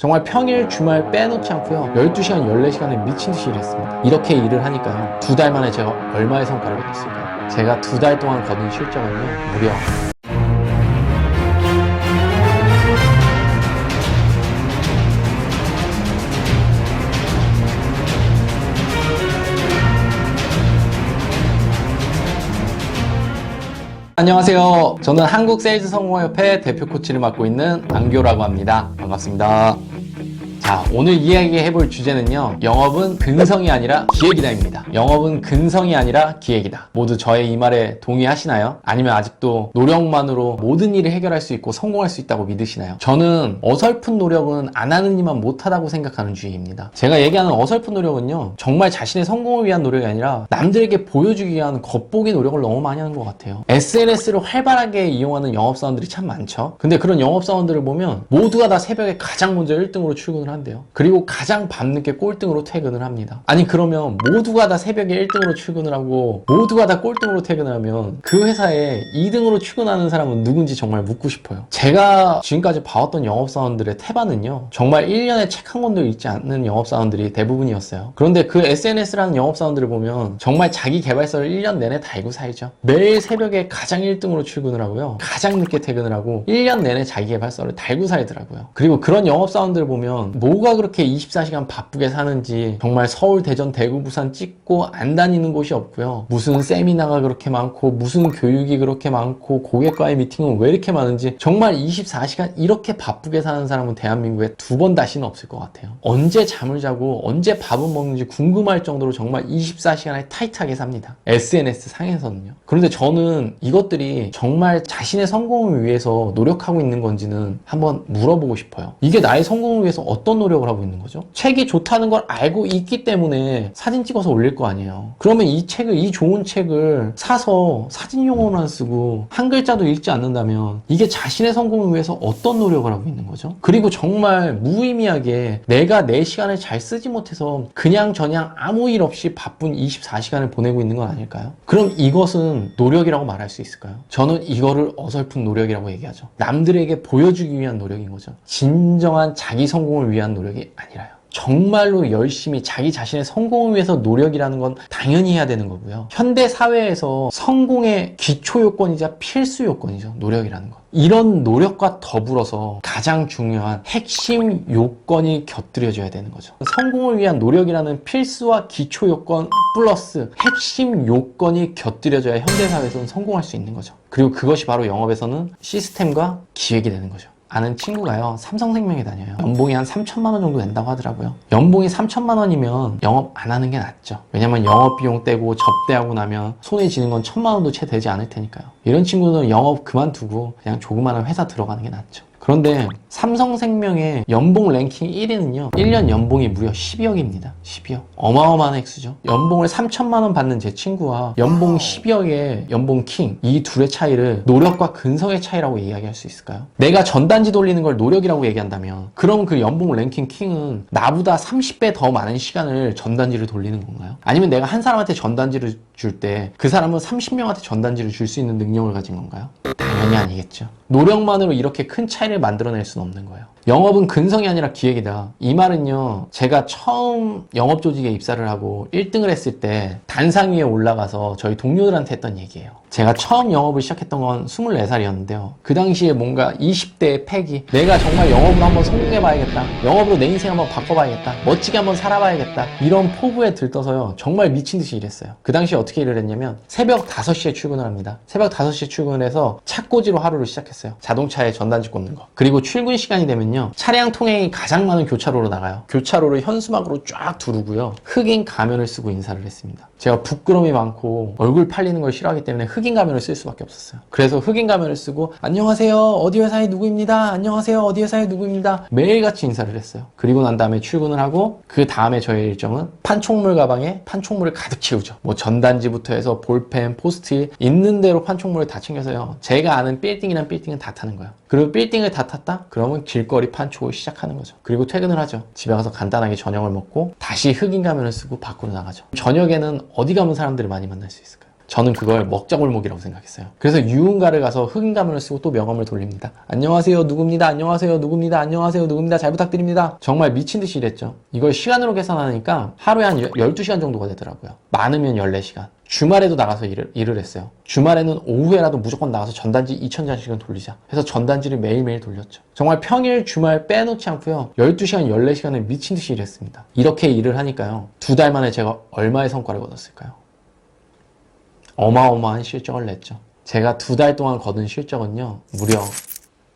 정말 평일 주말 빼놓지 않고요 12시간 14시간을 미친듯이 일했습니다. 이렇게 일을 하니까요 2달 만에 제가 얼마의 성과를 얻었을까요? 제가 2달 동안 거둔 실적은요 무려 안녕하세요. 저는 한국세일즈성공협회 대표 코치를 맡고 있는 안교라고 합니다. 반갑습니다. 자, 오늘 이야기해볼 주제는요. 영업은 근성이 아니라 기획이다입니다. 영업은 근성이 아니라 기획이다. 모두 저의 이 말에 동의하시나요? 아니면 아직도 노력만으로 모든 일을 해결할 수 있고 성공할 수 있다고 믿으시나요? 저는 어설픈 노력은 안 하는 이만 못하다고 생각하는 주의입니다. 제가 얘기하는 어설픈 노력은요. 정말 자신의 성공을 위한 노력이 아니라 남들에게 보여주기 위한 겉보기 노력을 너무 많이 하는 것 같아요. SNS를 활발하게 이용하는 영업사원들이 참 많죠. 근데 그런 영업사원들을 보면 모두가 다 새벽에 가장 먼저 1등으로 출근을 한대요. 그리고 가장 밤늦게 꼴등으로 퇴근을 합니다. 아니 그러면 모두가 다 새벽에 1등으로 출근을 하고 모두가 다 꼴등으로 퇴근을 하면 그 회사에 2등으로 출근하는 사람은 누군지 정말 묻고 싶어요. 제가 지금까지 봐왔던 영업사원들의 태반은요 정말 1년에 책 한 권도 읽지 않는 영업사원들이 대부분이었어요. 그런데 그 SNS라는 영업사원들을 보면 정말 자기 개발서를 1년 내내 달고 살죠. 매일 새벽에 가장 1등으로 출근을 하고요 가장 늦게 퇴근을 하고 1년 내내 자기 개발서를 달고 살더라고요. 그리고 그런 영업사원들을 보면 뭐가 그렇게 24시간 바쁘게 사는지 정말 서울, 대전, 대구, 부산 찍고 안 다니는 곳이 없고요. 무슨 세미나가 그렇게 많고 무슨 교육이 그렇게 많고 고객과의 미팅은 왜 이렇게 많은지 정말 24시간 이렇게 바쁘게 사는 사람은 대한민국에 2번 다시는 없을 것 같아요. 언제 잠을 자고 언제 밥을 먹는지 궁금할 정도로 정말 24시간을 타이트하게 삽니다. SNS 상에서는요. 그런데 저는 이것들이 정말 자신의 성공을 위해서 노력하고 있는 건지는 한번 물어보고 싶어요. 이게 나의 성공을 위해서 어떤 노력을 하고 있는 거죠? 책이 좋다는 걸 알고 있기 때문에 사진 찍어서 올릴 거 아니에요. 그러면 이 좋은 책을 사서 사진용으로만 쓰고 한 글자도 읽지 않는다면 이게 자신의 성공을 위해서 어떤 노력을 하고 있는 거죠? 그리고 정말 무의미하게 내가 내 시간을 잘 쓰지 못해서 그냥 아무 일 없이 바쁜 24시간을 보내고 있는 건 아닐까요? 그럼 이것은 노력이라고 말할 수 있을까요? 저는 이거를 어설픈 노력이라고 얘기하죠. 남들에게 보여주기 위한 노력인 거죠. 진정한 자기 성공을 위한 노력이 아니라요. 정말로 열심히 자기 자신의 성공을 위해서 노력이라는 건 당연히 해야 되는 거고요. 현대 사회에서 성공의 기초 요건이자 필수 요건이죠. 노력이라는 건. 이런 노력과 더불어서 가장 중요한 핵심 요건이 곁들여져야 되는 거죠. 성공을 위한 노력이라는 필수와 기초 요건 플러스 핵심 요건이 곁들여져야 현대 사회에서는 성공할 수 있는 거죠. 그리고 그것이 바로 영업에서는 시스템과 기획이 되는 거죠. 아는 친구가요 삼성생명에 다녀요. 연봉이 한 3천만 원 정도 된다고 하더라고요. 연봉이 3천만 원이면 영업 안 하는 게 낫죠. 왜냐면 영업비용 떼고 접대하고 나면 손에 쥐는 건 1,000만 원도 채 되지 않을 테니까요. 이런 친구는 영업 그만두고 그냥 조그마한 회사 들어가는 게 낫죠. 그런데 삼성생명의 연봉 랭킹 1위는요 1년 연봉이 무려 12억입니다 12억. 어마어마한 액수죠. 연봉을 3천만 원 받는 제 친구와 연봉 12억의 연봉 킹, 이 둘의 차이를 노력과 근성의 차이라고 이야기할 수 있을까요? 내가 전단지 돌리는 걸 노력이라고 얘기한다면 그럼 그 연봉 랭킹 킹은 나보다 30배 더 많은 시간을 전단지를 돌리는 건가요? 아니면 내가 한 사람한테 전단지를 줄 때 그 사람은 30명한테 전단지를 줄 수 있는 능력을 가진 건가요? 당연히 아니겠죠. 노력만으로 이렇게 큰 차이를 만들어낼 수는 없는 거예요. 영업은 근성이 아니라 기획이다. 이 말은요 제가 처음 영업 조직에 입사를 하고 1등을 했을 때 단상 위에 올라가서 저희 동료들한테 했던 얘기예요. 제가 처음 영업을 시작했던 건 24살이었는데요 그 당시에 뭔가 20대의 패기, 내가 정말 영업으로 한번 성공해봐야겠다, 영업으로 내 인생 한번 바꿔봐야겠다, 멋지게 한번 살아봐야겠다, 이런 포부에 들떠서요 정말 미친듯이 일했어요. 그 당시에 어떻게 일을 했냐면 새벽 5시에 출근을 합니다. 새벽 5시에 출근을 해서 착꽂이로 하루를 시작했어요. 자동차에 전단지 꽂는 거. 그리고 출근 시간이 되면요 차량 통행이 가장 많은 교차로로 나가요. 교차로를 현수막으로 쫙 두르고요 흑인 가면을 쓰고 인사를 했습니다. 제가 부끄러움이 많고 얼굴 팔리는 걸 싫어하기 때문에 흑인 가면을 쓸 수밖에 없었어요. 그래서 흑인 가면을 쓰고 안녕하세요 어디 회사의 누구입니다, 안녕하세요 어디 회사의 누구입니다 매일같이 인사를 했어요. 그리고 난 다음에 출근을 하고 그 다음에 저의 일정은 판촉물 가방에 판촉물을 가득 채우죠. 뭐 전단지부터 해서 볼펜, 포스트잇 있는 대로 판촉물을 다 챙겨서요 제가 아는 빌딩이란 빌딩은 다 타는 거예요. 그리고 빌딩을 다 탔다? 그러면 길거리 판촉을 시작하는 거죠. 그리고 퇴근을 하죠. 집에 가서 간단하게 저녁을 먹고 다시 흑인 가면을 쓰고 밖으로 나가죠. 저녁에는 어디 가면 사람들을 많이 만날 수 있을까요? 저는 그걸 먹자골목이라고 생각했어요. 그래서 유흥가를 가서 흑인 가면을 쓰고 또 명함을 돌립니다. 안녕하세요 누구입니다. 안녕하세요 누구입니다. 안녕하세요 누구입니다. 잘 부탁드립니다. 정말 미친 듯이 일했죠. 이걸 시간으로 계산하니까 하루에 한 12시간 정도가 되더라고요. 많으면 14시간. 주말에도 나가서 일을 했어요. 주말에는 오후에라도 무조건 나가서 전단지 2000장씩은 돌리자 해서 전단지를 매일매일 돌렸죠. 정말 평일 주말 빼놓지 않고요. 12시간 14시간을 미친 듯이 일했습니다. 이렇게 일을 하니까요. 2달 만에 제가 얼마의 성과를 거뒀을까요? 어마어마한 실적을 냈죠. 제가 2달 동안 거둔 실적은요. 무려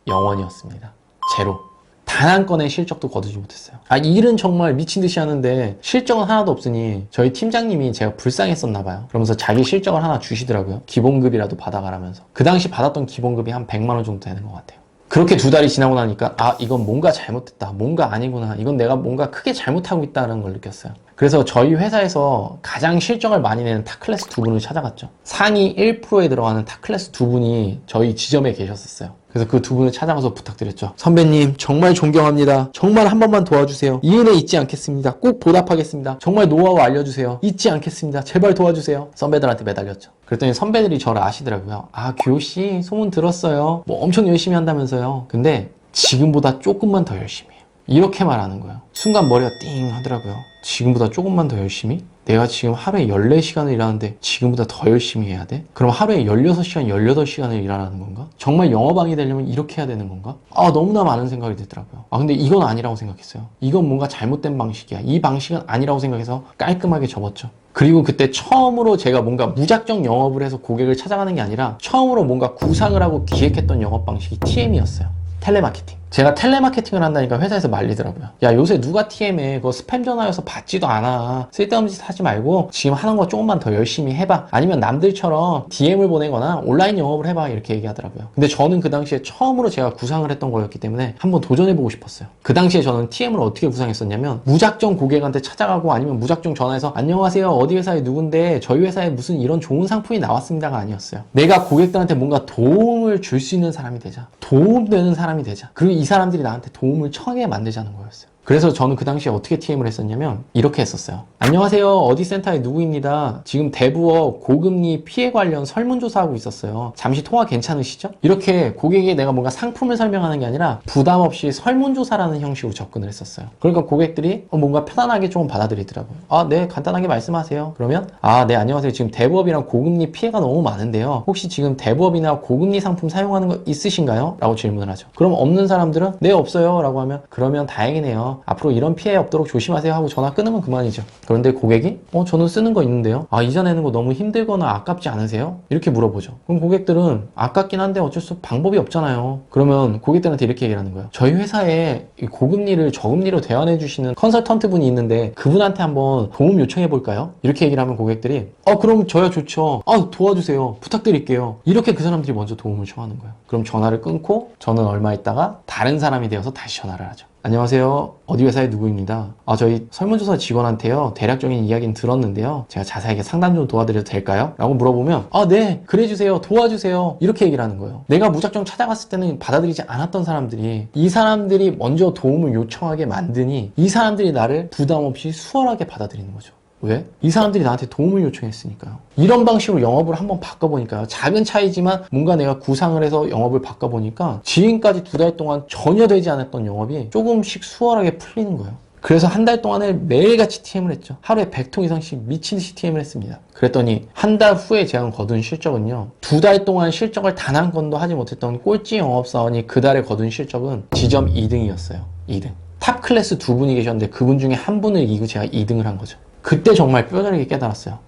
0원이었습니다. 제로. 단 한 건의 실적도 거두지 못했어요. 일은 정말 미친 듯이 하는데 실적은 하나도 없으니 저희 팀장님이 제가 불쌍했었나 봐요. 그러면서 자기 실적을 하나 주시더라고요. 기본급이라도 받아가라면서. 그 당시 받았던 기본급이 한 100만 원 정도 되는 것 같아요. 그렇게 2달이 지나고 나니까 이건 뭔가 잘못됐다. 뭔가 아니구나. 이건 내가 뭔가 크게 잘못하고 있다는 걸 느꼈어요. 그래서 저희 회사에서 가장 실적을 많이 내는 탑클래스 2분을 찾아갔죠. 상위 1%에 들어가는 탑클래스 2분이 저희 지점에 계셨었어요. 그래서 그 2분을 찾아가서 부탁드렸죠. 선배님 정말 존경합니다. 정말 한 번만 도와주세요. 이 은혜 잊지 않겠습니다. 꼭 보답하겠습니다. 정말 노하우 알려주세요. 잊지 않겠습니다. 제발 도와주세요. 선배들한테 매달렸죠. 그랬더니 선배들이 저를 아시더라고요. 규호씨 소문 들었어요. 뭐 엄청 열심히 한다면서요. 근데 지금보다 조금만 더 열심히 해요. 이렇게 말하는 거예요. 순간 머리가 띵 하더라고요. 지금보다 조금만 더 열심히? 내가 지금 하루에 14시간을 일하는데 지금보다 더 열심히 해야 돼? 그럼 하루에 16시간, 18시간을 일하라는 건가? 정말 영업왕이 되려면 이렇게 해야 되는 건가? 너무나 많은 생각이 들더라고요. 근데 이건 아니라고 생각했어요. 이건 뭔가 잘못된 방식이야. 이 방식은 아니라고 생각해서 깔끔하게 접었죠. 그리고 그때 처음으로 제가 뭔가 무작정 영업을 해서 고객을 찾아가는 게 아니라 처음으로 뭔가 구상을 하고 기획했던 영업 방식이 TM이었어요. 텔레마케팅. 제가 텔레마케팅을 한다니까 회사에서 말리더라고요. 야 요새 누가 TM해. 그거 스팸 전화여서 받지도 않아. 쓸데없는 짓 하지 말고 지금 하는 거 조금만 더 열심히 해봐. 아니면 남들처럼 DM을 보내거나 온라인 영업을 해봐. 이렇게 얘기하더라고요. 근데 저는 그 당시에 처음으로 제가 구상을 했던 거였기 때문에 한번 도전해보고 싶었어요. 그 당시에 저는 TM을 어떻게 구상했었냐면 무작정 고객한테 찾아가고 아니면 무작정 전화해서 안녕하세요 어디 회사에 누군데 저희 회사에 무슨 이런 좋은 상품이 나왔습니다가 아니었어요. 내가 고객들한테 뭔가 도움을 줄 수 있는 사람이 되자. 도움되는 사람이 되자. 그리고 이 사람들이 나한테 도움을 청하게 만들자는 거였어요. 그래서 저는 그 당시에 어떻게 TM을 했었냐면 이렇게 했었어요. 안녕하세요 어디 센터의 누구입니다. 지금 대부업 고금리 피해 관련 설문조사하고 있었어요. 잠시 통화 괜찮으시죠? 이렇게 고객에게 내가 뭔가 상품을 설명하는 게 아니라 부담 없이 설문조사라는 형식으로 접근을 했었어요. 그러니까 고객들이 뭔가 편안하게 조금 받아들이더라고요. 네 간단하게 말씀하세요. 그러면 네 안녕하세요 지금 대부업이랑 고금리 피해가 너무 많은데요. 혹시 지금 대부업이나 고금리 상품 사용하는 거 있으신가요? 라고 질문을 하죠. 그럼 없는 사람들은 네 없어요 라고 하면 그러면 다행이네요. 앞으로 이런 피해 없도록 조심하세요 하고 전화 끊으면 그만이죠. 그런데 고객이 저는 쓰는 거 있는데요. 이전에는 거 너무 힘들거나 아깝지 않으세요? 이렇게 물어보죠. 그럼 고객들은 아깝긴 한데 어쩔 수 방법이 없잖아요. 그러면 고객들한테 이렇게 얘기를 하는 거예요. 저희 회사에 고금리를 저금리로 대안해 주시는 컨설턴트 분이 있는데 그분한테 한번 도움 요청해 볼까요? 이렇게 얘기를 하면 고객들이 그럼 저야 좋죠. 도와주세요. 부탁드릴게요. 이렇게 그 사람들이 먼저 도움을 청하는 거예요. 그럼 전화를 끊고 저는 얼마 있다가 다른 사람이 되어서 다시 전화를 하죠. 안녕하세요. 어디 회사의 누구입니다. 저희 설문조사 직원한테요. 대략적인 이야기는 들었는데요. 제가 자세하게 상담 좀 도와드려도 될까요? 라고 물어보면 네. 그래주세요. 도와주세요. 이렇게 얘기를 하는 거예요. 내가 무작정 찾아갔을 때는 받아들이지 않았던 사람들이 이 사람들이 먼저 도움을 요청하게 만드니 이 사람들이 나를 부담 없이 수월하게 받아들이는 거죠. 왜? 이 사람들이 나한테 도움을 요청했으니까요. 이런 방식으로 영업을 한번 바꿔보니까요. 작은 차이지만 뭔가 내가 구상을 해서 영업을 바꿔보니까 지금까지 2달 동안 전혀 되지 않았던 영업이 조금씩 수월하게 풀리는 거예요. 그래서 한 달 동안을 매일같이 TM을 했죠. 하루에 100통 이상씩 미친 듯이 TM을 했습니다. 그랬더니 한 달 후에 제가 거둔 실적은요. 2달 동안 실적을 단 한 건도 하지 못했던 꼴찌 영업사원이 그 달에 거둔 실적은 지점 2등이었어요. 2등. 탑 클래스 2분이 계셨는데 그분 중에 한 분을 이기고 제가 2등을 한 거죠. 그때 정말 뼈저리게 깨달았어요.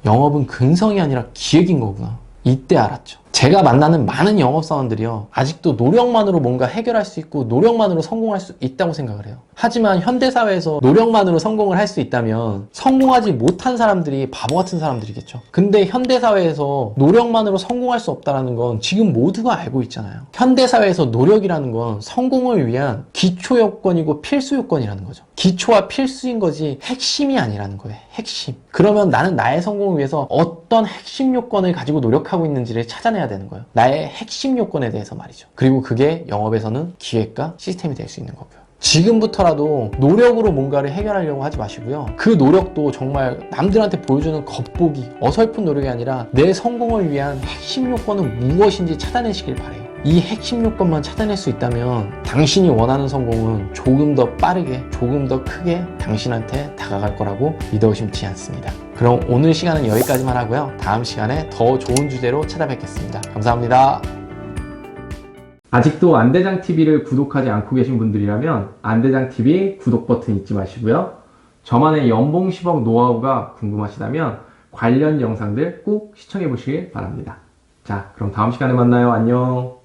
영업은 근성이 아니라 기획인 거구나. 이때 알았죠. 제가 만나는 많은 영업사원들이요. 아직도 노력만으로 뭔가 해결할 수 있고 노력만으로 성공할 수 있다고 생각을 해요. 하지만 현대사회에서 노력만으로 성공을 할 수 있다면 성공하지 못한 사람들이 바보 같은 사람들이겠죠. 근데 현대사회에서 노력만으로 성공할 수 없다는 건 지금 모두가 알고 있잖아요. 현대사회에서 노력이라는 건 성공을 위한 기초 요건이고 필수 요건이라는 거죠. 기초와 필수인 거지 핵심이 아니라는 거예요. 핵심. 그러면 나는 나의 성공을 위해서 어떤 핵심 요건을 가지고 노력하고 있는지를 찾아내야 되는 거예요. 나의 핵심 요건에 대해서 말이죠. 그리고 그게 영업에서는 기획과 시스템이 될 수 있는 거고요. 지금부터라도 노력으로 뭔가를 해결하려고 하지 마시고요. 그 노력도 정말 남들한테 보여주는 겉보기, 어설픈 노력이 아니라 내 성공을 위한 핵심 요건은 무엇인지 찾아내시길 바래요. 이 핵심 요건만 찾아낼 수 있다면 당신이 원하는 성공은 조금 더 빠르게, 조금 더 크게 당신한테 다가갈 거라고 믿어 의심치 않습니다. 그럼 오늘 시간은 여기까지만 하고요. 다음 시간에 더 좋은 주제로 찾아뵙겠습니다. 감사합니다. 아직도 안대장TV를 구독하지 않고 계신 분들이라면 안대장TV 구독 버튼 잊지 마시고요. 저만의 연봉 10억 노하우가 궁금하시다면 관련 영상들 꼭 시청해 보시길 바랍니다. 자, 그럼 다음 시간에 만나요. 안녕.